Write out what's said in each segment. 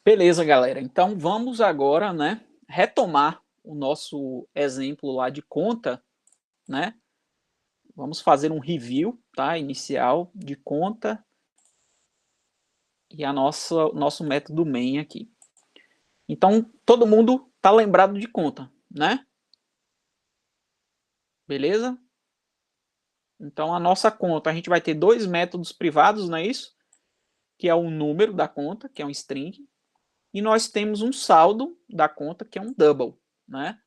Beleza, galera. Então vamos agora, né, retomar o nosso exemplo lá de conta, né? Vamos fazer um review, tá? Inicial de conta e a nosso método main aqui. Então todo mundo tá lembrado de conta, né? Beleza? Então a nossa conta, a gente vai ter dois métodos privados, não é isso? Que é o número da conta, que é um string, e nós temos um saldo da conta, que é um double, né?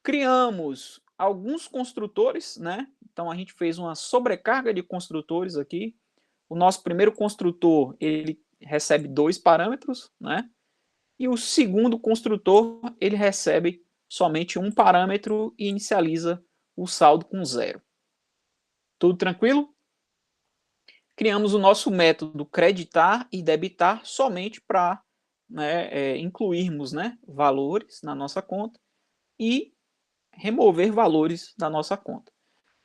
Criamos alguns construtores, né? Então a gente fez uma sobrecarga de construtores aqui. O nosso primeiro construtor, ele recebe 2 parâmetros, né? E o segundo construtor, ele recebe somente um parâmetro e inicializa o saldo com 0. Tudo tranquilo? Criamos o nosso método creditar e debitar somente para, né, incluirmos, né, valores na nossa conta e remover valores da nossa conta.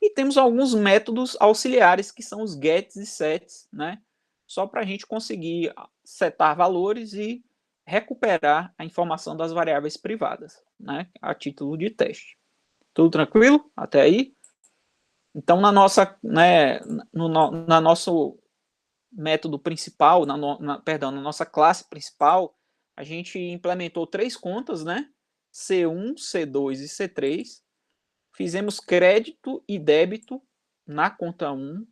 E temos alguns métodos auxiliares, que são os gets e sets, né? Só para a gente conseguir setar valores e recuperar a informação das variáveis privadas, né? A título de teste. Tudo tranquilo? Até aí? Então, na nossa, né, na nosso método principal, perdão, na nossa classe principal, a gente implementou 3 contas, né? C1, C2 e C3. Fizemos crédito e débito na conta 1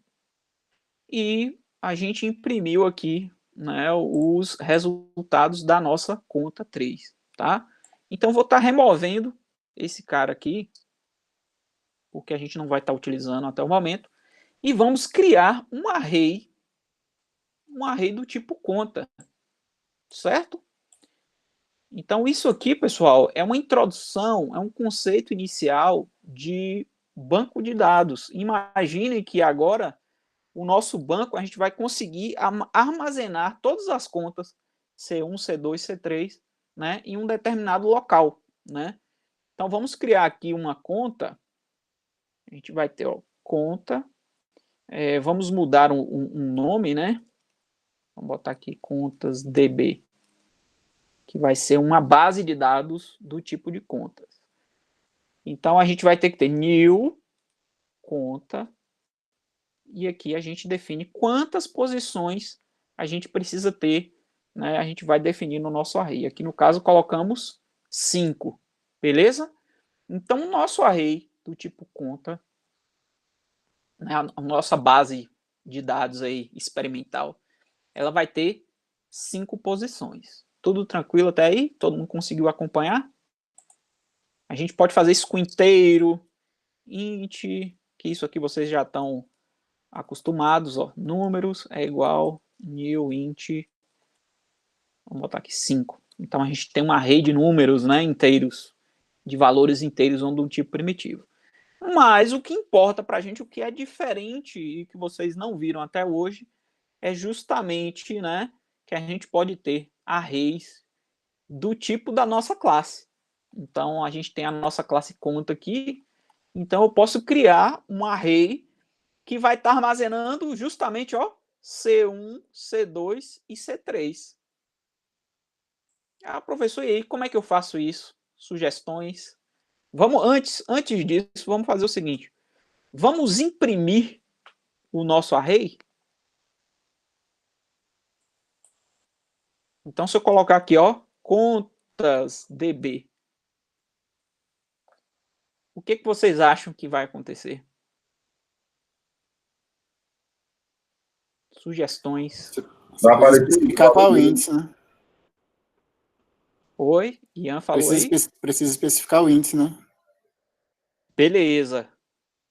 e a gente imprimiu aqui, né, os resultados da nossa conta 3, tá? Então vou estar removendo esse cara aqui, porque a gente não vai estar utilizando até o momento, e vamos criar um array do tipo conta, certo? Então isso aqui, pessoal, é uma introdução, é um conceito inicial de banco de dados. Imaginem que agora o nosso banco, a gente vai conseguir armazenar todas as contas C1, C2, C3, né, em um determinado local, né? Então vamos criar aqui uma conta. A gente vai ter, ó, conta. Vamos mudar um nome, né? Vamos botar aqui contas DB, que vai ser uma base de dados do tipo de contas. Então a gente vai ter que ter new conta, e aqui a gente define quantas posições a gente precisa ter, né? A gente vai definir no nosso array. Aqui no caso colocamos 5, beleza? Então o nosso array do tipo conta, né, a nossa base de dados aí experimental, ela vai ter 5 posições. Tudo tranquilo até aí? Todo mundo conseguiu acompanhar? A gente pode fazer isso com inteiro, int, que isso aqui vocês já estão acostumados, ó, números é igual new int, vamos botar aqui 5. Então a gente tem uma array de números, né, inteiros, de valores inteiros ou de um tipo primitivo. Mas o que importa para a gente, o que é diferente e que vocês não viram até hoje, é justamente, né, que a gente pode ter arrays do tipo da nossa classe. Então a gente tem a nossa classe conta aqui, então eu posso criar um array que vai estar armazenando justamente, ó, C1, C2 e C3. Ah, professor, e aí como é que eu faço isso? Sugestões? Vamos antes disso, vamos fazer o seguinte. Vamos imprimir o nosso array? Então, se eu colocar aqui, ó, contas DB, o que vocês acham que vai acontecer? Sugestões. Você Vai precisa aparecer isso, especificar qual índice, né? Oi, Ian falou aí? Precisa especificar o índice, né? Beleza.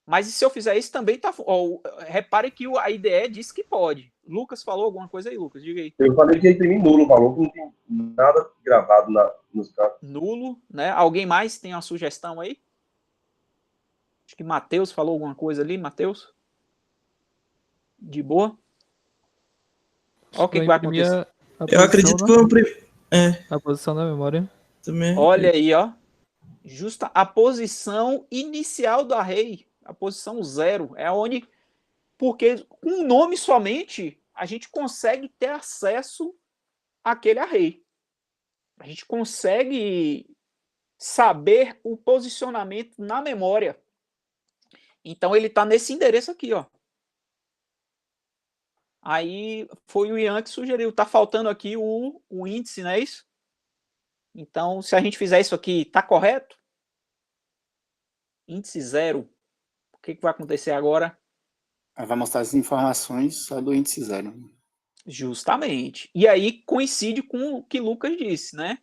Mas e se eu fizer isso também tá. Ó, repare que a IDE diz que pode. Lucas falou alguma coisa aí, Lucas? Diga aí. Eu falei que ia imprimir nulo, falou que não tem nada gravado nos cantos. Nulo, né? Alguém mais tem uma sugestão aí? Acho que Matheus falou alguma coisa ali, Matheus? De boa? Olha o que Vai vai imprimir acontecer. a Eu posição, acredito que né? É, A posição da memória. também Olha acredito. aí, ó. Justa a posição inicial do array, a posição 0, é onde. Porque com o nome somente a gente consegue ter acesso àquele array. A gente consegue saber o posicionamento na memória. Então, ele está nesse endereço aqui, ó. Aí, foi o Ian que sugeriu. Tá faltando aqui o índice, não é isso? Então, se a gente fizer isso aqui, tá correto? Índice 0. O que vai acontecer agora? Aí vai mostrar as informações só do índice 0. Justamente. E aí coincide com o que Lucas disse, né?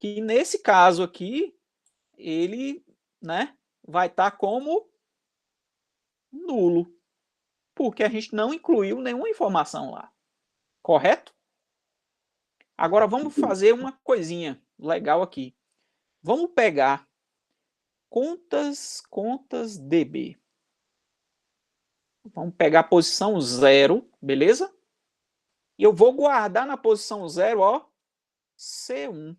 Que nesse caso aqui, ele, né, vai estar como nulo, porque a gente não incluiu nenhuma informação lá. Correto? Agora vamos fazer uma coisinha legal aqui. Vamos pegar contas DB. Vamos pegar a posição 0, beleza? E eu vou guardar na posição 0, ó, C1.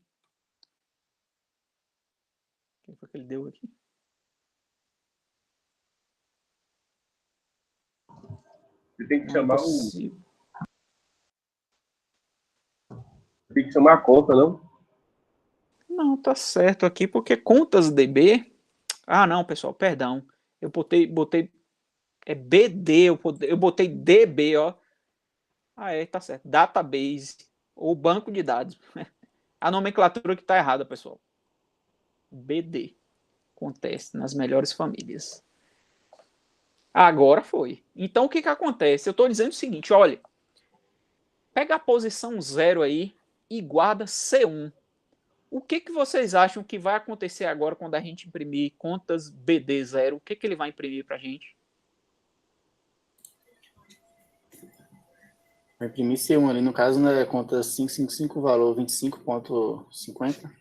Quem foi que ele deu aqui? Você tem que Não chamar é possível. Tem que chamar a conta, não? Não, tá certo aqui, porque contas DB... Ah, não, pessoal, perdão. Eu botei é BD, eu botei DB, ó. Ah, é, tá certo. Database, ou banco de dados. A nomenclatura que tá errada, pessoal. BD. Acontece nas melhores famílias. Agora foi. Então, o que que acontece? Eu tô dizendo o seguinte, olha. Pega a posição 0 aí e guarda C1. O que que vocês acham que vai acontecer agora quando a gente imprimir contas BD0? O que que ele vai imprimir pra gente? Vai imprimir C1 ali, no caso, né, conta 555, valor 25,50.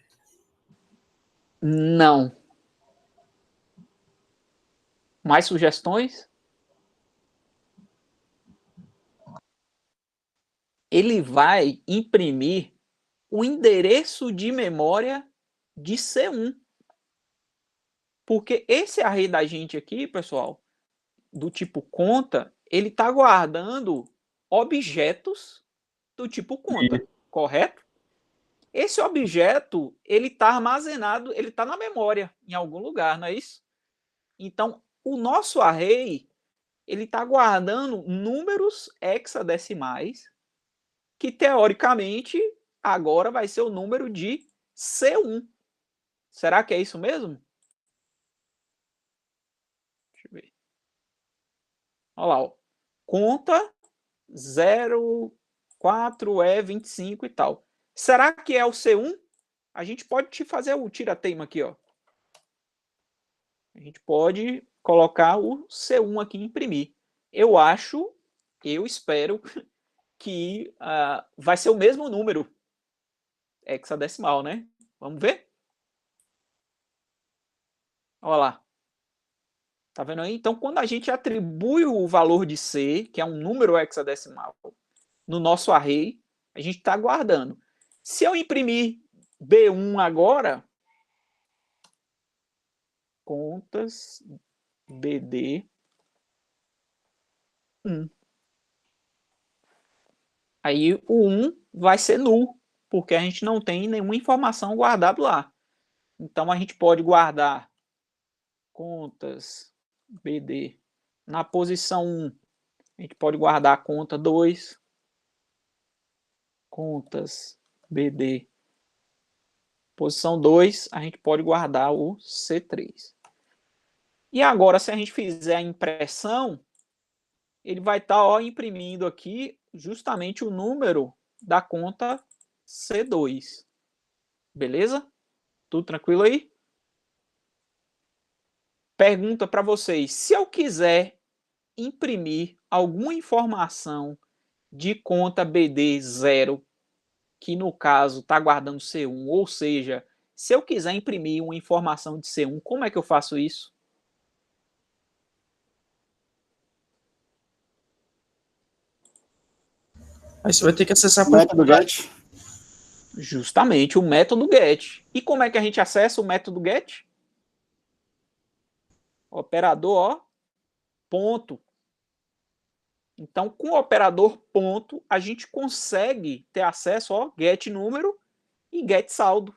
Não. Mais sugestões? Ele vai imprimir o endereço de memória de C1. Porque esse array da gente aqui, pessoal, do tipo conta, ele está guardando objetos do tipo conta, correto? Esse objeto, ele está armazenado, ele está na memória, em algum lugar, não é isso? Então, o nosso array, ele está guardando números hexadecimais, que teoricamente agora vai ser o número de C1. Será que é isso mesmo? Deixa eu ver. Olha lá, ó. Conta 04E25 e tal. Será que é o C1? A gente pode te fazer o tira-teima aqui, ó. A gente pode colocar o C1 aqui e imprimir. Eu espero que vai ser o mesmo número hexadecimal, né? Vamos ver? Olha lá. Tá vendo aí? Então, quando a gente atribui o valor de C, que é um número hexadecimal, no nosso array, a gente está guardando. Se eu imprimir B1 agora, contas BD 1. Aí o 1 vai ser nulo, porque a gente não tem nenhuma informação guardada lá. Então, a gente pode guardar contas BD na posição 1. A gente pode guardar a conta 2, contas BD. Posição 2, a gente pode guardar o C3. E agora, se a gente fizer a impressão, ele vai estar imprimindo aqui justamente o número da conta C2. Beleza? Tudo tranquilo aí? Pergunta para vocês: se eu quiser imprimir alguma informação de conta BD 0, que no caso está guardando C1, ou seja, se eu quiser imprimir uma informação de C1, como é que eu faço isso? Aí você vai ter que acessar a Método get. Justamente o método get. E como é que a gente acessa o método get? Operador, ó, ponto. Então, com o operador ponto, a gente consegue ter acesso, ó, get número e get saldo.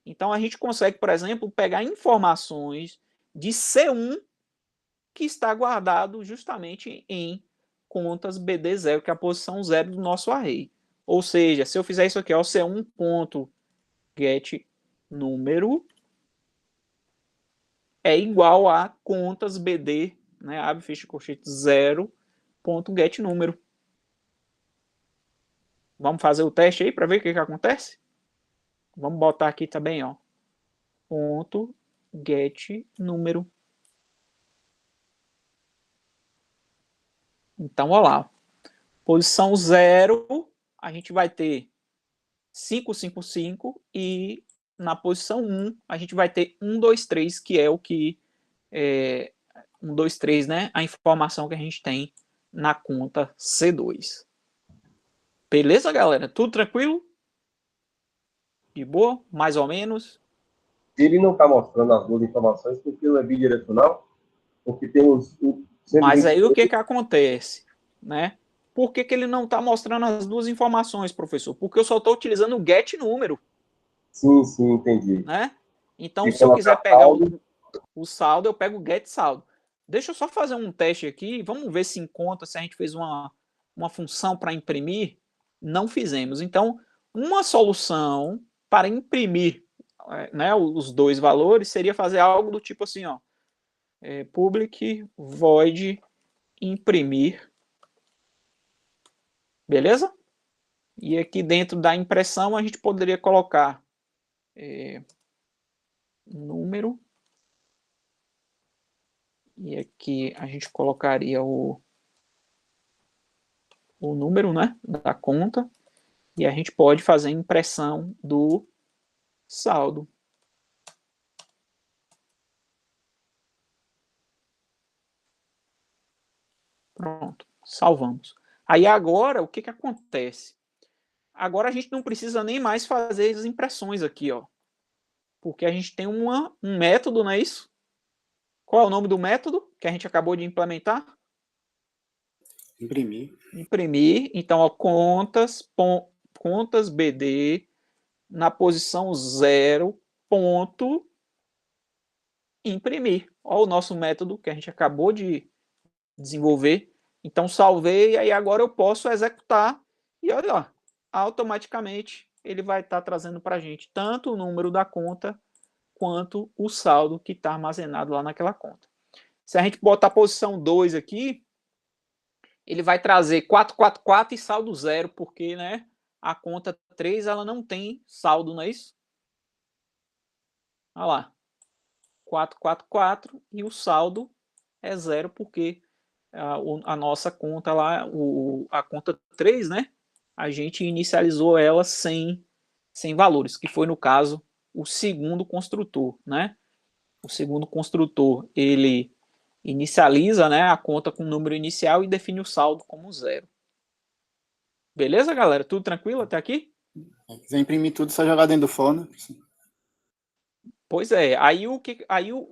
Então, a gente consegue, por exemplo, pegar informações de C1 que está guardado justamente em contas BD0, que é a posição 0 do nosso array. Ou seja, se eu fizer isso aqui, ó, C1.get número é igual a contas BD, né, abre fecha colchete 0.get número. Vamos fazer o teste aí para ver o que acontece? Vamos botar aqui também, ó, ponto get número. Então, olha lá. Posição 0, a gente vai ter 555 e na posição 1 a gente vai ter 123, que é o que 123, né? A informação que a gente tem na conta C2. Beleza, galera? Tudo tranquilo? De boa? Mais ou menos? Ele não está mostrando as duas informações porque não é bidirecional, porque tem os Mas aí o 128. que acontece, né? Por que ele não está mostrando as duas informações, professor? Porque eu só estou utilizando o get número. Sim, entendi. Né? Então, E se eu quiser pegar saldo, o saldo, eu pego o get saldo. Deixa eu só fazer um teste aqui, vamos ver se encontra, se a gente fez uma função para imprimir. Não fizemos. Então, uma solução para imprimir, né, os dois valores seria fazer algo do tipo assim, ó, public void imprimir, beleza? E aqui dentro da impressão a gente poderia colocar número, e aqui a gente colocaria o número, né, da conta, e a gente pode fazer a impressão do saldo. Pronto, salvamos. Aí agora, o que acontece? Agora a gente não precisa nem mais fazer as impressões aqui, ó, porque a gente tem um método, não é isso? Qual é o nome do método que a gente acabou de implementar? Imprimir. Imprimir. Então, ó, contas BD na posição 0, ponto, imprimir. Olha o nosso método que a gente acabou de desenvolver. Então, salvei, e aí agora eu posso executar, e olha lá, automaticamente ele vai estar trazendo para a gente tanto o número da conta, quanto o saldo que está armazenado lá naquela conta. Se a gente botar a posição 2 aqui, ele vai trazer 444 e saldo 0, porque, né, a conta 3 ela não tem saldo, não é isso? Olha lá, 444 e o saldo é 0, porque a nossa conta lá, a conta 3, né? A gente inicializou ela sem valores, que foi, no caso, o segundo construtor, né? O segundo construtor, ele inicializa, né, a conta com o número inicial e define o saldo como 0. Beleza, galera? Tudo tranquilo até aqui? Se quiser imprimir tudo, só jogar dentro do forno. Pois é. Aí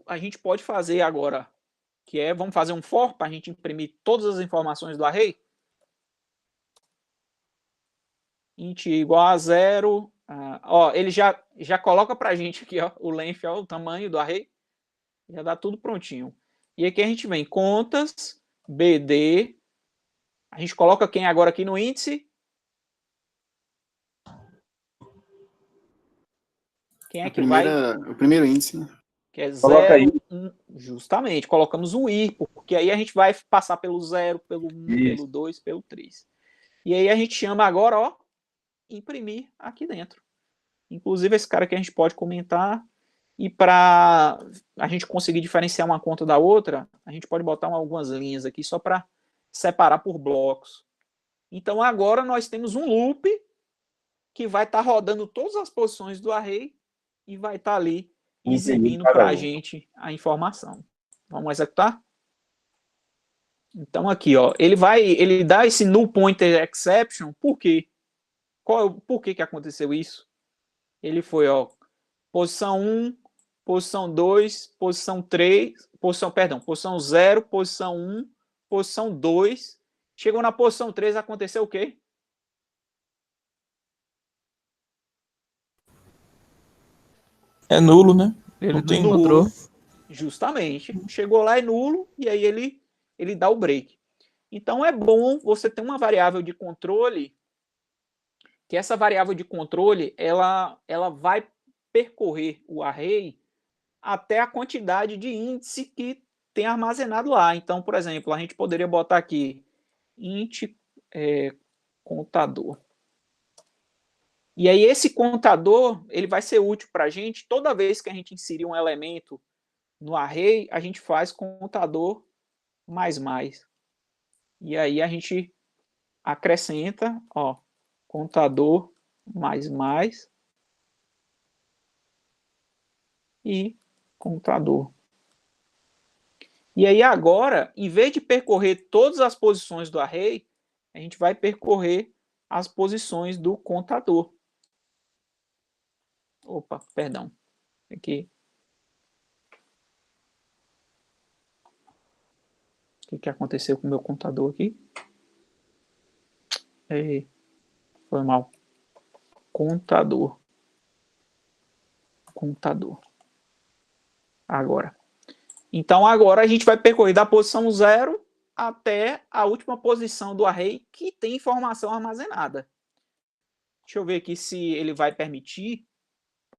a gente pode fazer agora, que é, vamos fazer um for para a gente imprimir todas as informações do array? Int igual a 0. Ó, ele já coloca para a gente aqui, ó, o length, ó, o tamanho do array. Já dá tudo prontinho. E aqui a gente vem contas, BD. A gente coloca quem agora aqui no índice? Quem é que vai? O primeiro índice, né? Que é Coloca 0, aí. 1. Justamente, colocamos o i, porque aí a gente vai passar pelo 0, pelo 1, pelo 2, pelo 3. E aí a gente chama agora, ó, imprimir aqui dentro. Inclusive, esse cara aqui a gente pode comentar. E para a gente conseguir diferenciar uma conta da outra, a gente pode botar algumas linhas aqui só para separar por blocos. Então, agora nós temos um loop que vai estar rodando todas as posições do array e vai estar ali exibindo para a gente a informação. Vamos executar? Então, aqui, ó, ele dá esse null pointer exception, por quê? Por que aconteceu isso? Ele foi, ó, posição 1, posição 2, posição 3, posição 0, posição 1, posição 2. Chegou na posição 3, aconteceu o quê? É nulo, né? Ele Não tem nulo. encontrou. Justamente. Chegou lá é nulo e aí ele dá o break. Então é bom você ter uma variável de controle, que essa variável de controle ela vai percorrer o array até a quantidade de índice que tem armazenado lá. Então, por exemplo, a gente poderia botar aqui int contador. E aí esse contador ele vai ser útil para a gente toda vez que a gente inserir um elemento no array, a gente faz contador mais. E aí a gente acrescenta, ó, contador mais e contador. E aí agora, em vez de percorrer todas as posições do array, a gente vai percorrer as posições do contador. Opa, perdão. Aqui. O que aconteceu com o meu contador aqui? Foi mal. Contador. Agora. Então, agora a gente vai percorrer da posição 0 até a última posição do array que tem informação armazenada. Deixa eu ver aqui se ele vai permitir.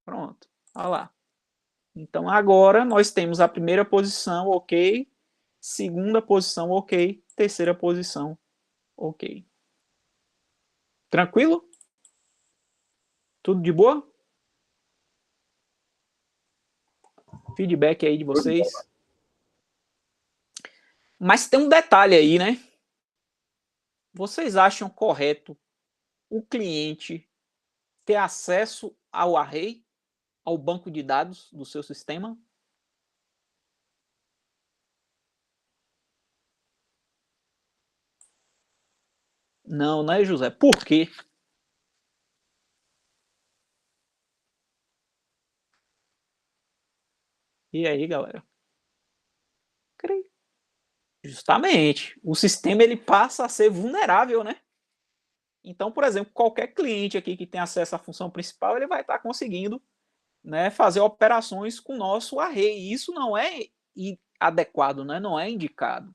Pronto, olha lá. Então, agora nós temos a primeira posição, ok. Segunda posição, ok. Terceira posição, ok. Tranquilo? Tudo de boa? Feedback aí de vocês. Mas tem um detalhe aí, né? Vocês acham correto o cliente ter acesso ao array, ao banco de dados do seu sistema? Não, né, José? Por quê? E aí, galera? Justamente. O sistema ele passa a ser vulnerável, né? Então, por exemplo, qualquer cliente aqui que tem acesso à função principal, ele vai estar conseguindo, né, fazer operações com o nosso array. E isso não é adequado, né? Não é indicado.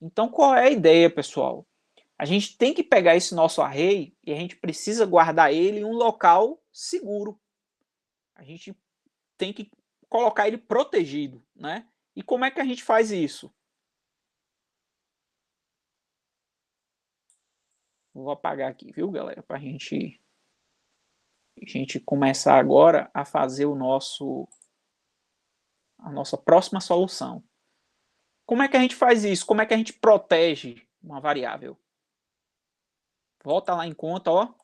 Então, qual é a ideia, pessoal? A gente tem que pegar esse nosso array e a gente precisa guardar ele em um local seguro. A gente tem que colocar ele protegido, né? E como é que a gente faz isso? Vou apagar aqui, viu, galera? Para a gente começar agora a fazer a nossa próxima solução. Como é que a gente faz isso? Como é que a gente protege uma variável? Volta lá em conta, ó.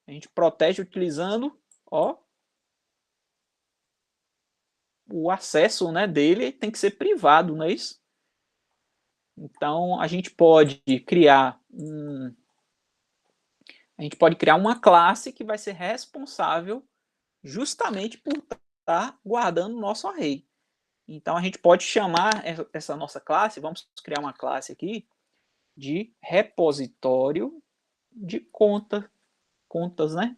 A gente protege utilizando, ó, o acesso, né, dele tem que ser privado, não é isso? Então a gente pode criar uma classe que vai ser responsável justamente por estar guardando o nosso array. Então a gente pode chamar essa nossa classe, vamos criar uma classe aqui de repositório de contas, né?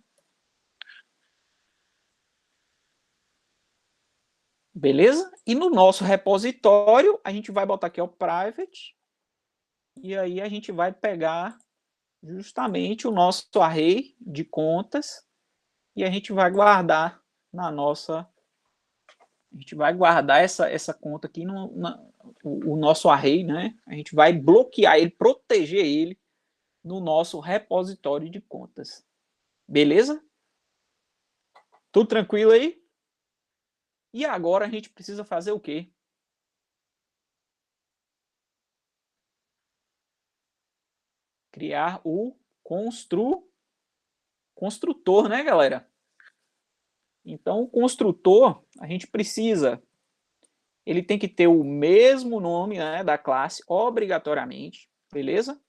Beleza? E no nosso repositório, a gente vai botar aqui o private, e aí a gente vai pegar justamente o nosso array de contas, e a gente vai guardar a gente vai guardar essa conta aqui o nosso array, né? A gente vai bloquear ele, proteger ele no nosso repositório de contas. Beleza? Tudo tranquilo aí? E agora a gente precisa fazer o quê? Criar o construtor, né, galera? Então, o construtor, a gente precisa, ele tem que ter o mesmo nome, né, da classe, obrigatoriamente, beleza?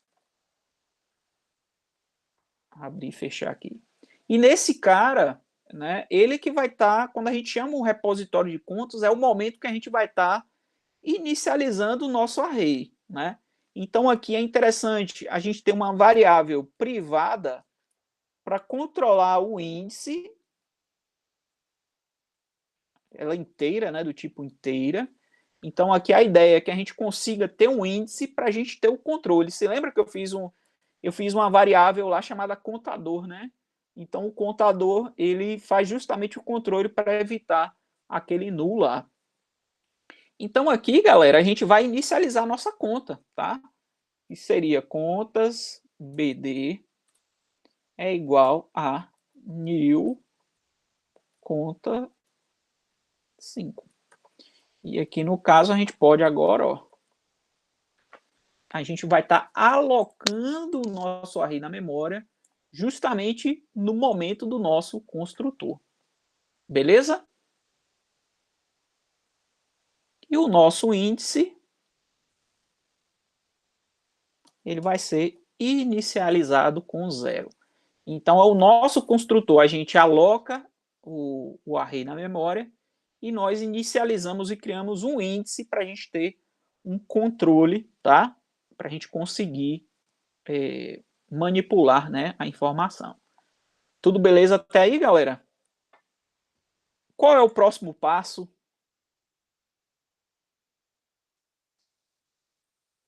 Abrir e fechar aqui. E nesse cara, né, ele que vai estar, quando a gente chama um repositório de contas, é o momento que a gente vai estar inicializando o nosso array, né? Então aqui é interessante a gente ter uma variável privada para controlar o índice ela é inteira, né, do tipo inteira. Então, aqui a ideia é que a gente consiga ter um índice para a gente ter o controle. Você lembra que eu fiz uma variável lá chamada contador, né? Então, o contador, ele faz justamente o controle para evitar aquele null lá. Então, aqui, galera, a gente vai inicializar a nossa conta, tá? Que seria contas BD é igual a new conta 5. E aqui no caso a gente pode agora, ó, a gente vai estar alocando o nosso array na memória justamente no momento do nosso construtor. Beleza? E o nosso índice, ele vai ser inicializado com 0. Então, o nosso construtor, a gente aloca o array na memória e nós inicializamos e criamos um índice para a gente ter um controle, tá? Para a gente conseguir manipular, né, a informação. Tudo beleza até aí, galera? Qual é o próximo passo?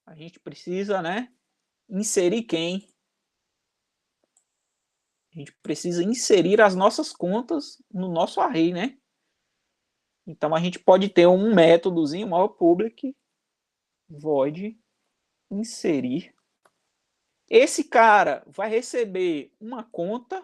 A gente precisa, né, inserir quem? A gente precisa inserir as nossas contas no nosso array, né? Então, a gente pode ter um métodozinho, maior public, void, inserir. Esse cara vai receber uma conta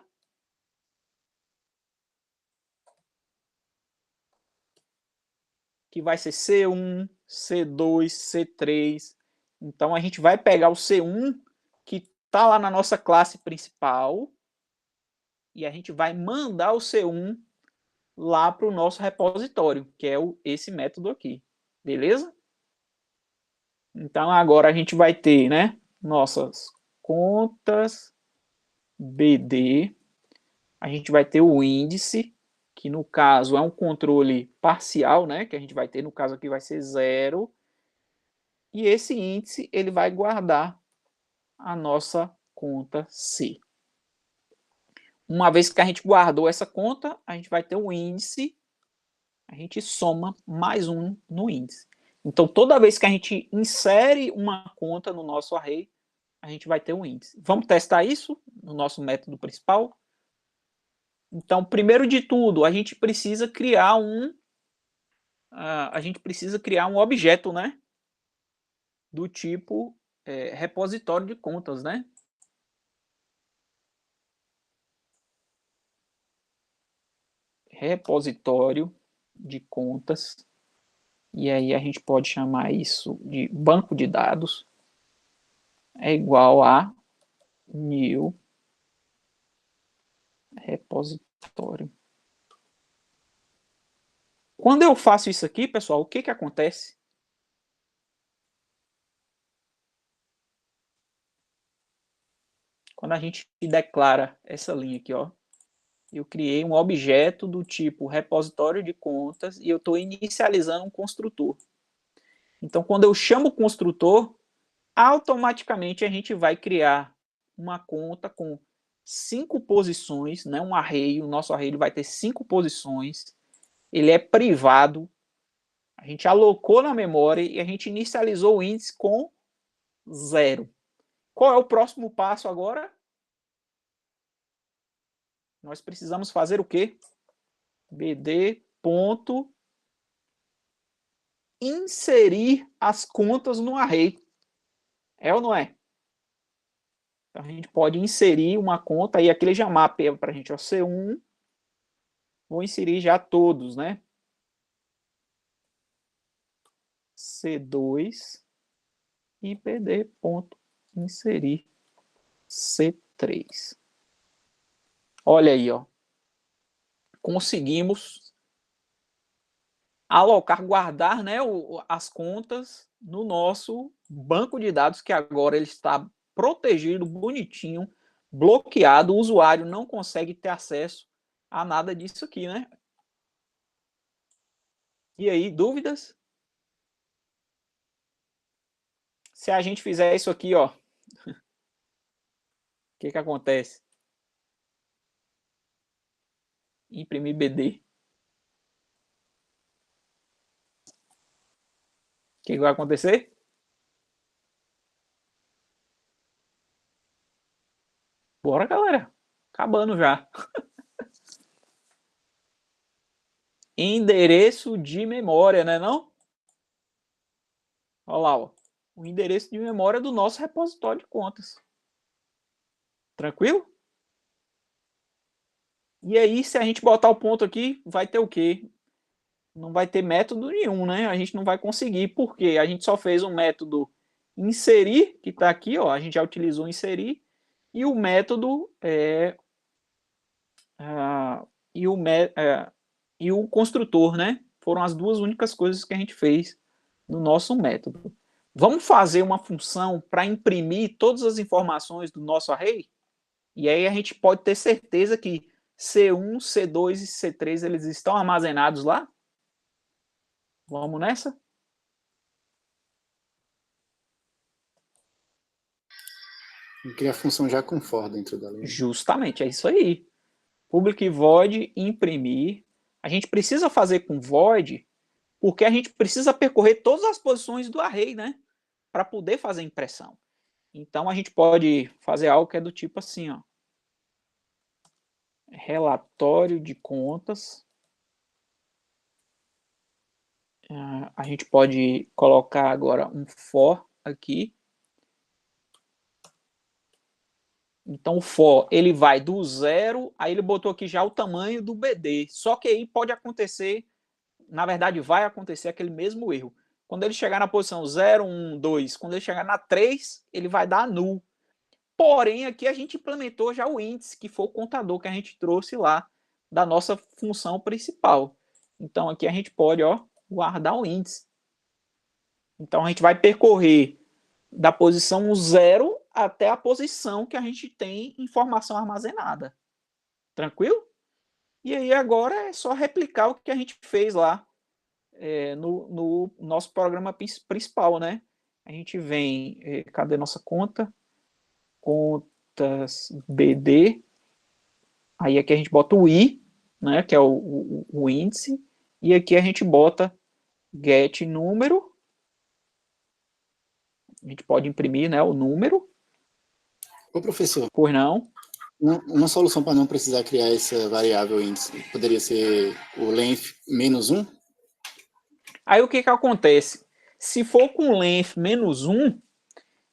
que vai ser C1, C2, C3. Então, a gente vai pegar o C1, que está lá na nossa classe principal, e a gente vai mandar o C1 lá para o nosso repositório, que é esse método aqui. Beleza? Então, agora a gente vai ter, né, nossas contas BD, a gente vai ter o índice, que no caso é um controle parcial, né, que a gente vai ter, no caso aqui vai ser 0, e esse índice ele vai guardar a nossa conta C. Uma vez que a gente guardou essa conta, a gente vai ter um índice, a gente soma mais um no índice. Então, toda vez que a gente insere uma conta no nosso array, a gente vai ter um índice. Vamos testar isso no nosso método principal? Então, primeiro de tudo, a gente precisa criar um objeto, né? Do tipo repositório de contas, né? Repositório de contas. E aí a gente pode chamar isso de banco de dados. É igual a new repositório. Quando eu faço isso aqui, pessoal, o que acontece? Quando a gente declara essa linha aqui, ó, eu criei um objeto do tipo repositório de contas e eu estou inicializando um construtor. Então, quando eu chamo o construtor, automaticamente a gente vai criar uma conta com 5 posições, né? Um array, o nosso array ele vai ter 5 posições, ele é privado, a gente alocou na memória e a gente inicializou o índice com 0. Qual é o próximo passo agora? Nós precisamos fazer o quê? BD ponto inserir as contas no array. É ou não é? Então, a gente pode inserir uma conta, aí aquele já mapeia para a gente, ó, C1, vou inserir já todos, né? C2 e BD ponto inserir C3. Olha aí, ó. Conseguimos alocar, guardar, né, as contas no nosso banco de dados, que agora ele está protegido, bonitinho, bloqueado, o usuário não consegue ter acesso a nada disso aqui, né? E aí, dúvidas? Se a gente fizer isso aqui, ó, o que acontece? Imprimir BD. que vai acontecer? Bora, galera. Acabando já. Endereço de memória, né não? Olha lá, ó. O endereço de memória do nosso repositório de contas. Tranquilo? E aí, se a gente botar o ponto aqui, vai ter o quê? Não vai ter método nenhum, né? A gente não vai conseguir, porque a gente só fez um método inserir, que está aqui, ó. A gente já utilizou inserir, e o método e o construtor, né? Foram as duas únicas coisas que a gente fez no nosso método. Vamos fazer uma função para imprimir todas as informações do nosso array? E aí a gente pode ter certeza que C1, C2 e C3 eles estão armazenados lá? Vamos nessa? Cria a função já com for dentro da lei. Justamente, é isso aí. Public void imprimir. A gente precisa fazer com void porque a gente precisa percorrer todas as posições do array, né? Para poder fazer impressão. Então a gente pode fazer algo que é do tipo assim, ó. Relatório de contas. A gente pode colocar agora um for aqui. Então o for, ele vai do 0, aí ele botou aqui já o tamanho do BD. Só que aí pode acontecer, na verdade vai acontecer aquele mesmo erro. Quando ele chegar na posição 0, 1, 2, quando ele chegar na 3, ele vai dar null. Porém, aqui a gente implementou já o índice, que foi o contador que a gente trouxe lá da nossa função principal. Então aqui a gente pode, ó, guardar o índice. Então a gente vai percorrer da posição 0 até a posição que a gente tem informação armazenada. Tranquilo? E aí agora é só replicar o que a gente fez lá no nosso programa principal, né? A gente vem, cadê nossa conta? Contas BD. Aí aqui a gente bota o I, né? Que é o índice. E aqui a gente bota get número. A gente pode imprimir, né, o número. Ô, professor, Pois não? uma solução para não precisar criar essa variável índice poderia ser o length -1? Aí o que acontece? Se for com length -1,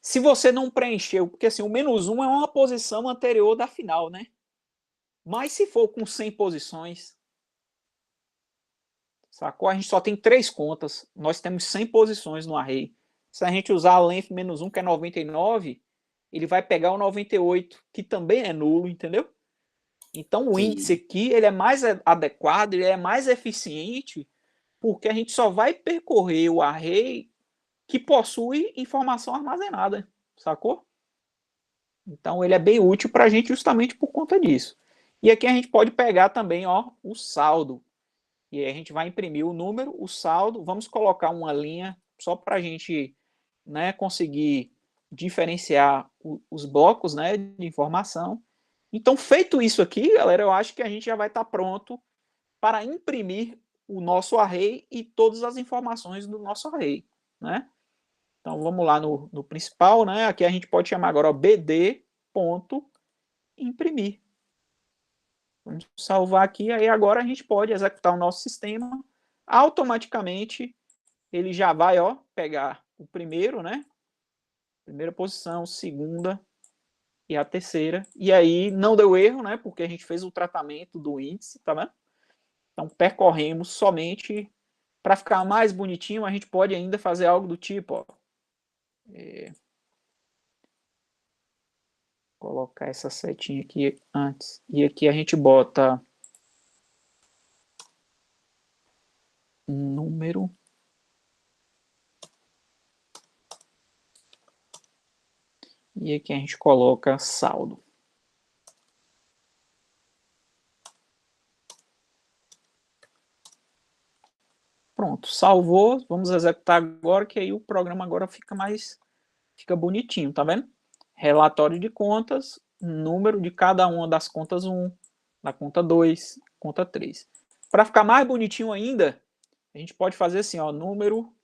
se você não preencheu, porque assim, o -1 é uma posição anterior da final, né? Mas se for com 100 posições, sacou? A gente só tem 3 contas, nós temos 100 posições no array. Se a gente usar a length -1, que é 99, ele vai pegar o 98, que também é nulo, entendeu? Então o índice aqui, ele é mais adequado, ele é mais eficiente, porque a gente só vai percorrer o array que possui informação armazenada, sacou? Então ele é bem útil para a gente justamente por conta disso. E aqui a gente pode pegar também, ó, o saldo. E aí a gente vai imprimir o número, o saldo, vamos colocar uma linha só para a gente, né, conseguir diferenciar os blocos, né, de informação. Então, feito isso aqui, galera, eu acho que a gente já vai estar pronto para imprimir o nosso array e todas as informações do nosso array, né? Então, vamos lá no principal, né? Aqui a gente pode chamar agora bd.imprimir. Vamos salvar aqui, aí agora a gente pode executar o nosso sistema. Automaticamente, ele já vai, ó, pegar o primeiro, né? Primeira posição, segunda e a terceira. E aí não deu erro, né? Porque a gente fez o tratamento do índice, tá vendo? Então, percorremos somente. Para ficar mais bonitinho, a gente pode ainda fazer algo do tipo, ó, colocar essa setinha aqui antes. E aqui a gente bota um número. E aqui a gente coloca saldo. Pronto, salvou. Vamos executar agora, que aí o programa agora fica bonitinho, tá vendo? Relatório de contas, número de cada uma das contas 1, da conta 2, conta 3. Para ficar mais bonitinho ainda, a gente pode fazer assim, ó, número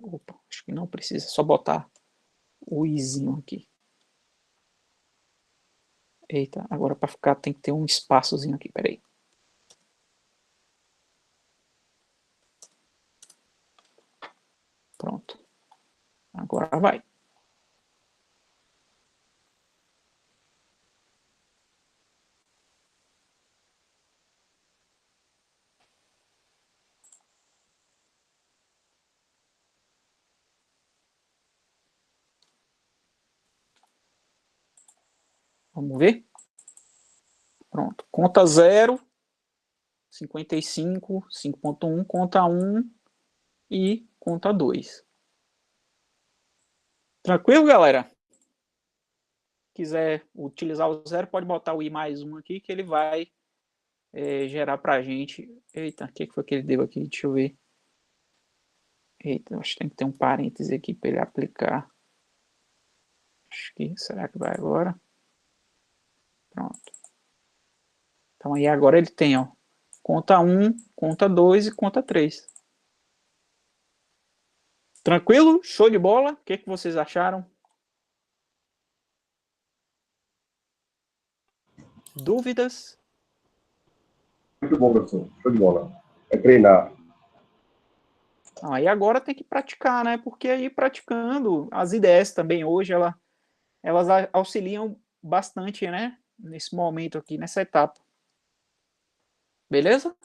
Opa, acho que não precisa, só botar o izinho aqui. Eita, agora para ficar tem que ter um espaçozinho aqui, peraí. Pronto. Agora vai. Vamos ver? Pronto. Conta 0, 55, 5.1, conta 1 e conta 2. Tranquilo, galera? Quiser utilizar o 0, pode botar o i mais 1 aqui, que ele vai gerar para a gente. Eita, o que foi que ele deu aqui? Deixa eu ver. Eita, acho que tem que ter um parêntese aqui para ele aplicar. Acho que, será que vai agora? Pronto. Então aí agora ele tem, ó, conta 1, conta 2 e conta 3. Tranquilo? Show de bola? O que vocês acharam? Dúvidas? Muito bom, professor. Show de bola. É treinar. Aí agora tem que praticar, né? Porque aí praticando, as ideias também hoje, elas auxiliam bastante, né? Nesse momento aqui, nessa etapa. Beleza?